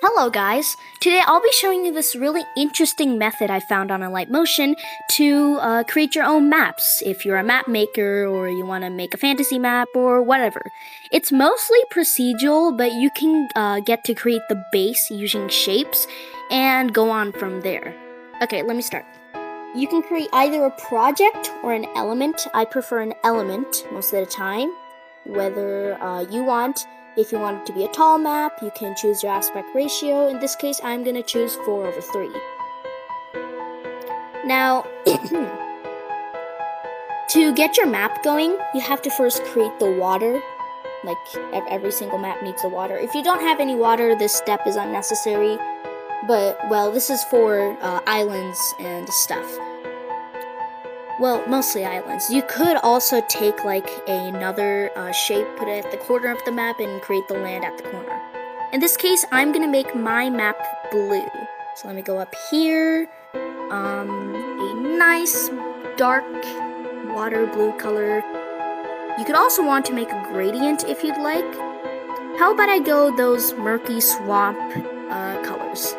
Hello guys! Today I'll be showing you this really interesting method I found on Alight Motion to create your own maps if you're a map maker or you want to make a fantasy map or whatever. It's mostly procedural, but you can get to create the base using shapes and go on from there. Okay, let me start. You can create either a project or an element. I prefer an element most of the time. Whether you want. If you want it to be a tall map, you can choose your aspect ratio. In this case, I'm going to choose 4/3. Now, to get your map going, you have to first create the water. Like, every single map needs the water. If you don't have any water, this step is unnecessary. But, well, this is for islands and stuff. Well, mostly islands. You could also take like another shape, put it at the corner of the map, and create the land at the corner. In this case, I'm gonna make my map blue. So let me go up here. A nice dark water blue color. You could also want to make a gradient if you'd like. How about I go those murky swamp colors?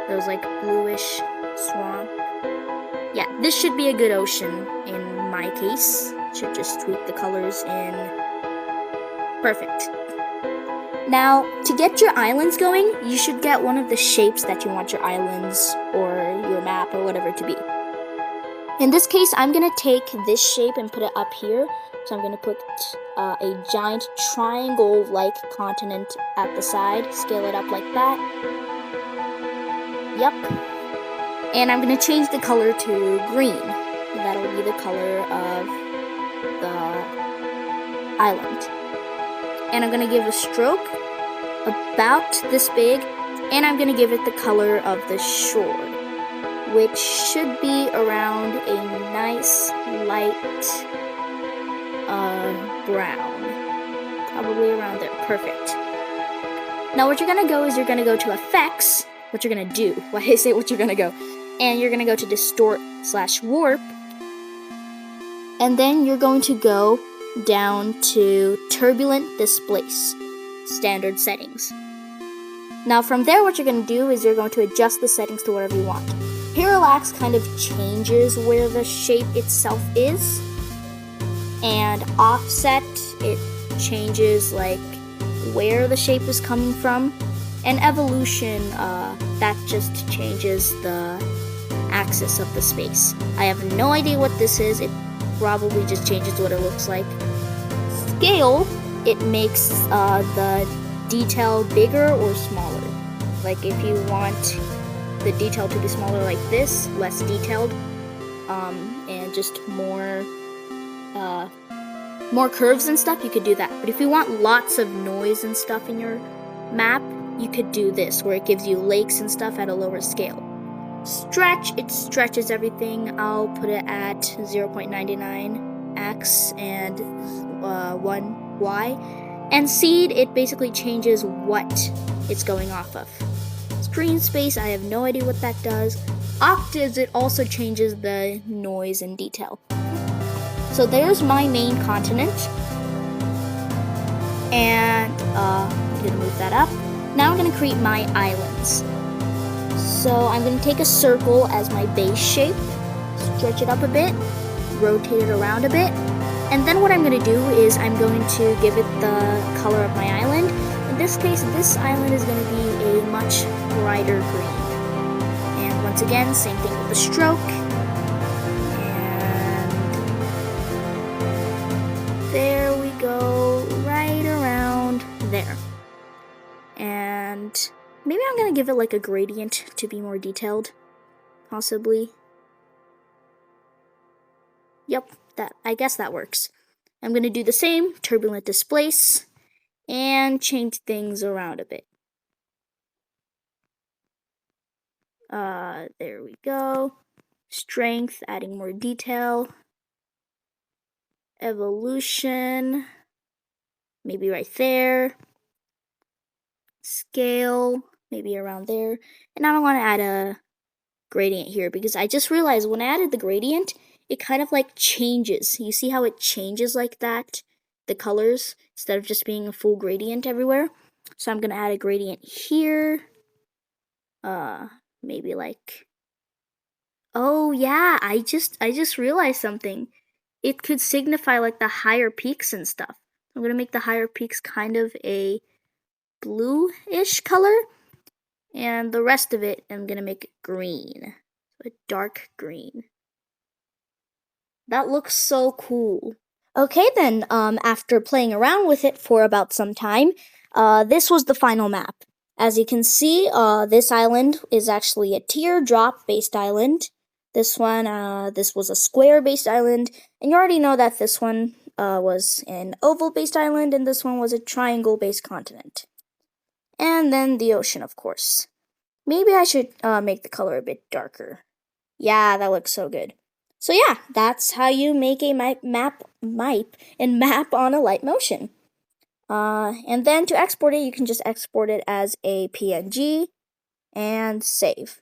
Those like bluish swamp. Yeah, this should be a good ocean in my case. Should just tweak the colors in. Perfect. Now, to get your islands going, you should get one of the shapes that you want your islands or your map or whatever to be. In this case, I'm going to take this shape and put it up here. So I'm going to put a giant triangle-like continent at the side. Scale it up like that. Yep. And I'm going to change the color to green. That'll be the color of the island. And I'm going to give a stroke about this big. And I'm going to give it the color of the shore, which should be around a nice light brown. Probably around there. Perfect. Now what you're going to go is you're going to go to effects. What you're going to do. Why did I say what you're going to go? And you're going to go to distort/warp, and then you're going to go down to turbulent displace, standard settings. Now from there, what you're going to do is you're going to adjust the settings to whatever you want. Parallax kind of changes where the shape itself is, and offset, it changes like where the shape is coming from, and evolution, that just changes the axis of the space. I have no idea what this is. It probably just changes what it looks like. Scale, it makes the detail bigger or smaller. Like if you want the detail to be smaller like this, less detailed, and just more curves and stuff, you could do that. But if you want lots of noise and stuff in your map, you could do this, where it gives you lakes and stuff at a lower scale. Stretch, it stretches everything. I'll put it at 0.99 x and 1 y. And seed, it basically changes what it's going off of. Screen space, I have no idea what that does. Octaves, it also changes the noise and detail. So there's my main continent. And I'm gonna move that up. Now I'm going to create my islands. So I'm going to take a circle as my base shape, stretch it up a bit, rotate it around a bit, and then what I'm going to do is I'm going to give it the color of my island. In this case, this island is going to be a much brighter green. And once again, same thing with the stroke. And there we go, right around there. And maybe I'm going to give it like a gradient to be more detailed. Possibly. Yep, I guess that works. I'm going to do the same, turbulent displace, and change things around a bit. There we go. Strength, adding more detail. Evolution, maybe right there. Scale, maybe around there. And I don't want to add a gradient here because I just realized when I added the gradient, it kind of like changes. You see how it changes like that? The colors, instead of just being a full gradient everywhere. So I'm gonna add a gradient here. Maybe like, oh yeah, I just realized something. It could signify like the higher peaks and stuff. I'm gonna make the higher peaks kind of a bluish color, and the rest of it I'm gonna make it green, so a dark green. That looks so cool. Okay then, after playing around with it for about some time, this was the final map. As you can see, this island is actually a teardrop-based island. This one, this was a square-based island, and you already know that this one was an oval-based island, and this one was a triangle-based continent. And then the ocean, of course. Maybe I should make the color a bit darker. Yeah, that looks so good. So yeah, that's how you make a map on Alight Motion. And then to export it, you can just export it as a PNG and save.